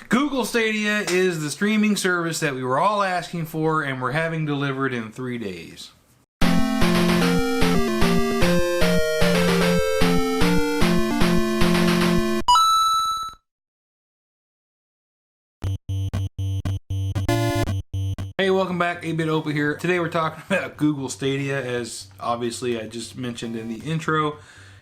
Google Stadia is the streaming service that we were all asking for, and we're having delivered in 3 days. Hey, welcome back. 8-Bit Opa here. Today we're talking about Google Stadia, as obviously I just mentioned in the intro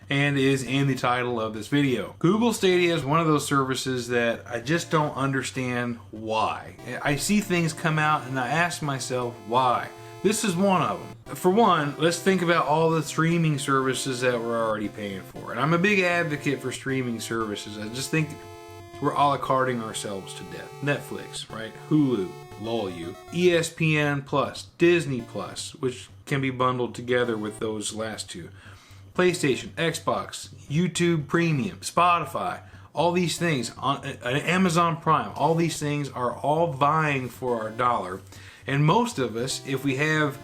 and is in the title of this video. Google Stadia is one of those services that I just don't understand why. I see things come out and I ask myself why. This is one of them. For one, let's think about all the streaming services that we're already paying for. And I'm a big advocate for streaming services. I just think we're a la carting ourselves to death. Netflix, right? Hulu, LOL, ESPN Plus, Disney Plus, which can be bundled together with those last two. PlayStation, Xbox, YouTube Premium, Spotify, all these things, on Amazon Prime, all these things are all vying for our dollar. And most of us, if we have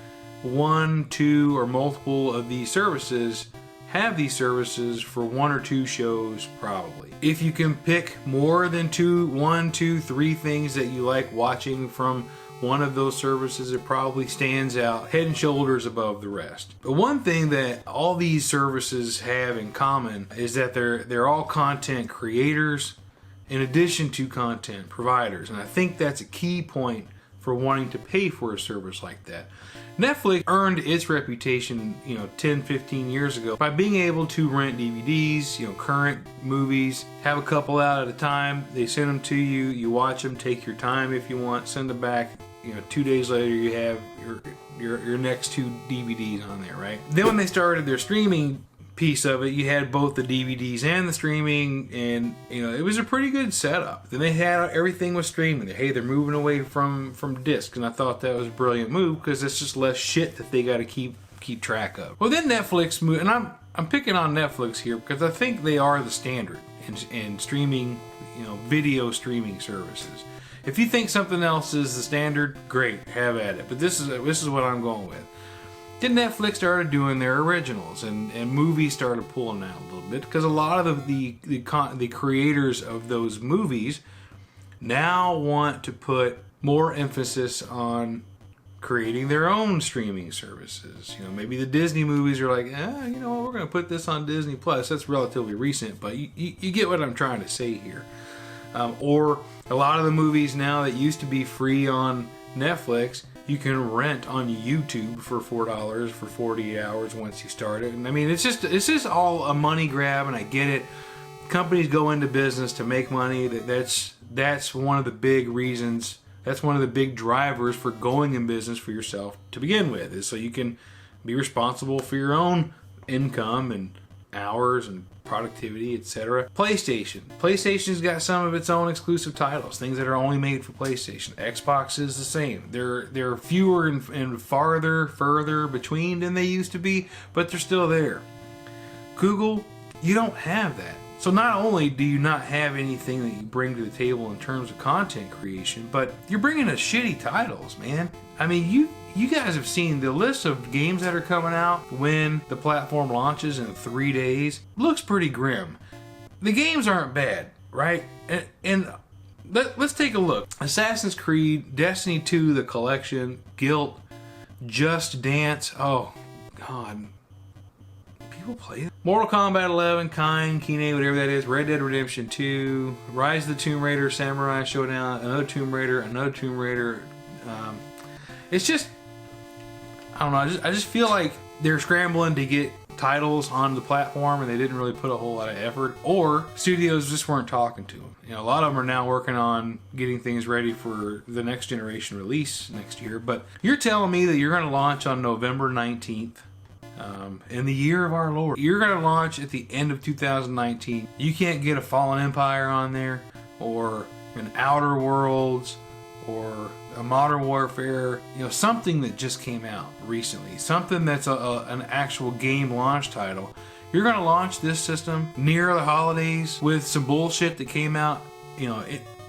one, two, or multiple of these services, have these services for one or two shows probably. If you can pick more than one, two, three things that you like watching from one of those services, it probably stands out head and shoulders above the rest. But one thing that all these services have in common is that they're all content creators in addition to content providers. And I think that's a key point for wanting to pay for a service like that. Netflix earned its reputation, 10, 15 years ago by being able to rent DVDs, current movies, have a couple out at a time. They send them to you, you watch them, take your time if you want, send them back. 2 days later you have your next two DVDs on there, right? Then when they started their streaming piece of it, you had both the DVDs and the streaming, and it was a pretty good setup. Then they had everything was streaming. Hey, they're moving away from discs, and I thought that was a brilliant move because it's just less shit that they got to keep track of. Well, then Netflix moved, and I'm picking on Netflix here because I think they are the standard in streaming, video streaming services. If you think something else is the standard, great, have at it. But this is what I'm going with. Then Netflix started doing their originals, and movies started pulling out a little bit because a lot of the creators of those movies now want to put more emphasis on creating their own streaming services. Maybe the Disney movies are like, we're going to put this on Disney Plus. That's relatively recent, but you get what I'm trying to say here. Or a lot of the movies now that used to be free on Netflix, you can rent on YouTube for $4 for 48 hours once you start it. And I mean, it's just all a money grab, and I get it. Companies go into business to make money. That's one of the big reasons. That's one of the big drivers for going in business for yourself to begin with, is so you can be responsible for your own income and hours and productivity, etc. PlayStation's got some of its own exclusive titles, things that are only made for PlayStation. Xbox is the same. They're fewer and further between than they used to be, but they're still there. Google, you don't have that. So not only do you not have anything that you bring to the table in terms of content creation, but you're bringing us shitty titles, man. I mean, you guys have seen the list of games that are coming out when the platform launches in 3 days. Looks pretty grim. The games aren't bad, right? And let's take a look. Assassin's Creed, Destiny 2, The Collection, Guilt, Just Dance. Oh, God. People play it. Mortal Kombat 11, Kine, whatever that is, Red Dead Redemption 2, Rise of the Tomb Raider, Samurai Showdown, another Tomb Raider. It's just, I don't know, I just feel like they're scrambling to get titles on the platform and they didn't really put a whole lot of effort, or studios just weren't talking to them. A lot of them are now working on getting things ready for the next generation release next year, but you're telling me that you're going to launch on November 19th. In the year of our Lord. You're going to launch at the end of 2019. You can't get a Fallen Empire on there, or an Outer Worlds, or a Modern Warfare, something that just came out recently, something that's an actual game launch title. You're going to launch this system near the holidays with some bullshit that came out,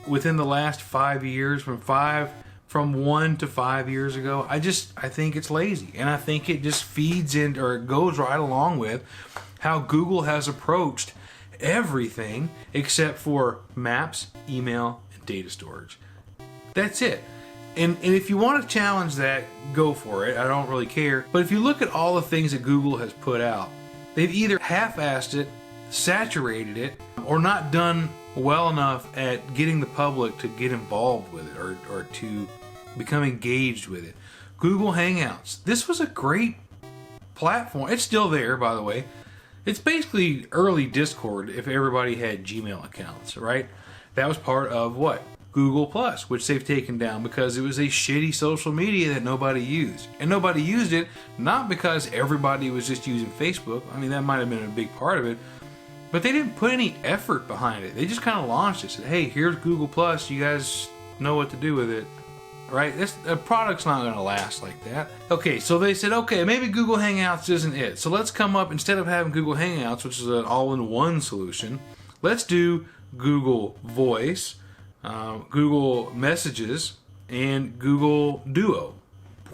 within the last 5 years, from 1 to 5 years ago. I think it's lazy, and I think it just feeds in, or it goes right along with how Google has approached everything except for maps, email, and data storage. That's it. And if you want to challenge that, go for it. I don't really care. But if you look at all the things that Google has put out, they've either half-assed it, saturated it, or not done well enough at getting the public to get involved with it or to become engaged with it. Google Hangouts. This was a great platform. It's still there, by the way. It's basically early Discord if everybody had Gmail accounts, right? That was part of what? Google Plus, which they've taken down because it was a shitty social media that nobody used. And nobody used it not because everybody was just using Facebook. I mean, that might have been a big part of it. But they didn't put any effort behind it. They just kind of launched it. Said, hey, here's Google Plus. You guys know what to do with it. Right? A product's not going to last like that. Okay, so they said, okay, maybe Google Hangouts isn't it. So let's come up, instead of having Google Hangouts, which is an all-in-one solution, let's do Google Voice, Google Messages, and Google Duo.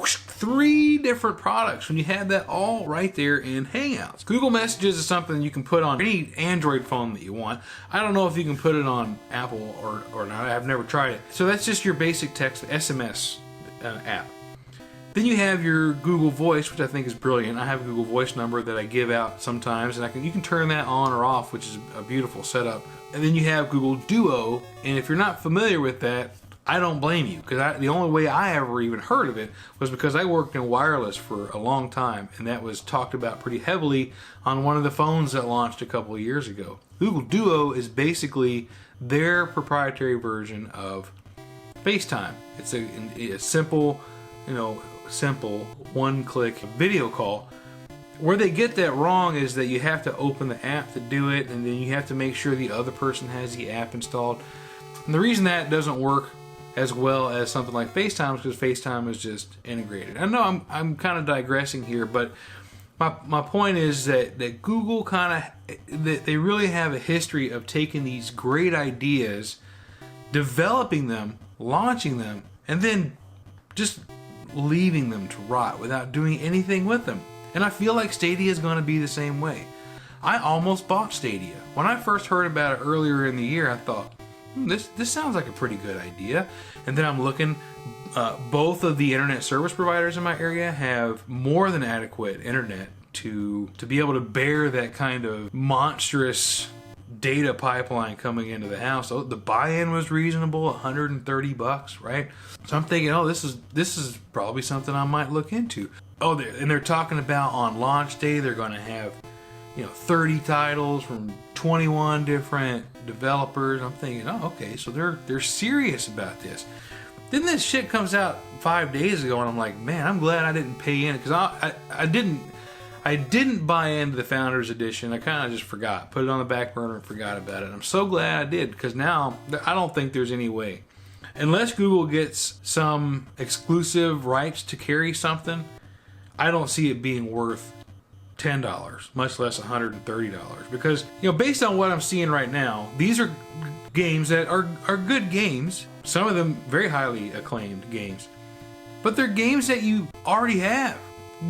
3 different products when you have that all right there in Hangouts. Google Messages is something you can put on any Android phone that you want. I don't know if you can put it on Apple or not. I've never tried it. So that's just your basic text SMS app. Then you have your Google Voice, which I think is brilliant. I have a Google Voice number that I give out sometimes, and you can turn that on or off, which is a beautiful setup. And then you have Google Duo, and if you're not familiar with that, I don't blame you, because the only way I ever even heard of it was because I worked in wireless for a long time, and that was talked about pretty heavily on one of the phones that launched a couple of years ago. Google Duo is basically their proprietary version of FaceTime. It's a simple, simple one-click video call. Where they get that wrong is that you have to open the app to do it, and then you have to make sure the other person has the app installed. And the reason that doesn't work as well as something like FaceTime is because FaceTime is just integrated. I know I'm kind of digressing here, but my point is that Google they really have a history of taking these great ideas, developing them, launching them, and then just leaving them to rot without doing anything with them. And I feel like Stadia is going to be the same way. I almost bought Stadia. When I first heard about it earlier in the year, I thought, this sounds like a pretty good idea. And then I'm looking, both of the internet service providers in my area have more than adequate internet to be able to bear that kind of monstrous data pipeline coming into the house. So the buy-in was reasonable, $130, right? So I'm thinking, this is probably something I might look into. And they're talking about on launch day they're going to have 30 titles from 21 different developers. I'm thinking, okay, so they're serious about this. Then this shit comes out 5 days ago, and I'm like, man, I'm glad I didn't pay in, because I didn't buy into the Founders Edition. I kind of just forgot, put it on the back burner and forgot about it. I'm so glad I did, because now I don't think there's any way, unless Google gets some exclusive rights to carry something, I don't see it being worth $10, much less $130, because based on what I'm seeing right now, these are games that are good games, some of them very highly acclaimed games, but they're games that you already have.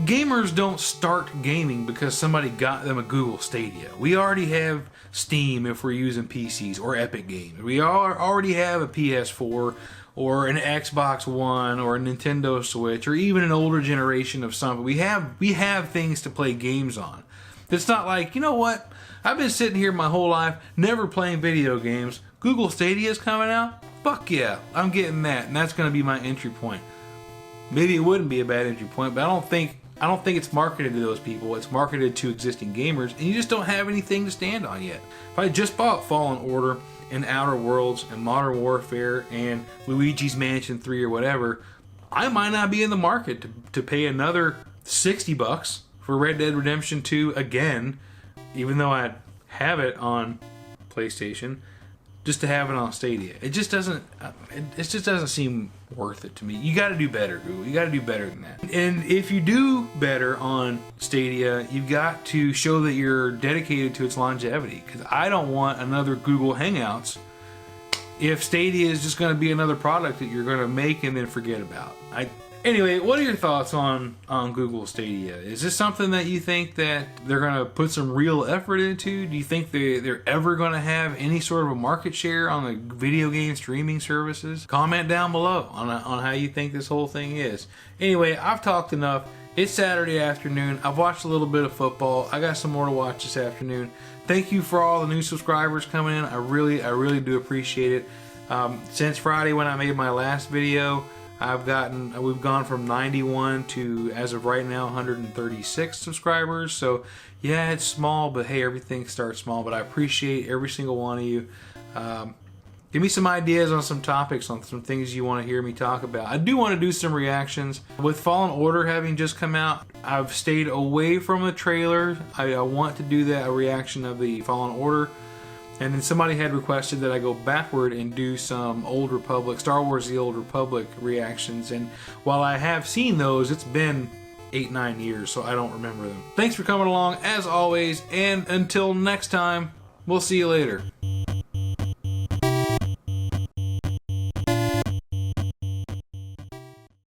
Gamers don't start gaming because somebody got them a Google Stadia. We already have Steam if we're using PCs, or Epic Games. We already have a PS4 or an Xbox One or a Nintendo Switch, or even an older generation of something. We have things to play games on. It's not like, what? I've been sitting here my whole life, never playing video games. Google Stadia is coming out? Fuck yeah, I'm getting that, and that's going to be my entry point. Maybe it wouldn't be a bad entry point, but I don't think it's marketed to those people. It's marketed to existing gamers, and you just don't have anything to stand on yet. If I just bought Fallen Order and Outer Worlds and Modern Warfare and Luigi's Mansion 3 or whatever, I might not be in the market to pay another $60 for Red Dead Redemption 2 again, even though I have it on PlayStation, just to have it on Stadia. It just doesn't seem worth it to me. You got to do better, Google. You got to do better than that. And if you do better on Stadia, you've got to show that you're dedicated to its longevity, because I don't want another Google Hangouts if Stadia is just going to be another product that you're going to make and then forget about. Anyway, what are your thoughts on Google Stadia? Is this something that you think that they're going to put some real effort into? Do you think they're ever going to have any sort of a market share on the video game streaming services? Comment down below on how you think this whole thing is. Anyway, I've talked enough. It's Saturday afternoon. I've watched a little bit of football. I got some more to watch this afternoon. Thank you for all the new subscribers coming in. I really do appreciate it. Since Friday when I made my last video, we've gone from 91 to, as of right now, 136 subscribers. So yeah, it's small, but hey, everything starts small. But I appreciate every single one of you. Give me some ideas on some topics, on some things you want to hear me talk about. I do want to do some reactions. With Fallen Order having just come out, I've stayed away from the trailer. I want to do a reaction of the Fallen Order. And then somebody had requested that I go backward and do some Old Republic, Star Wars The Old Republic reactions. And while I have seen those, it's been 8-9 years, so I don't remember them. Thanks for coming along, as always, and until next time, we'll see you later.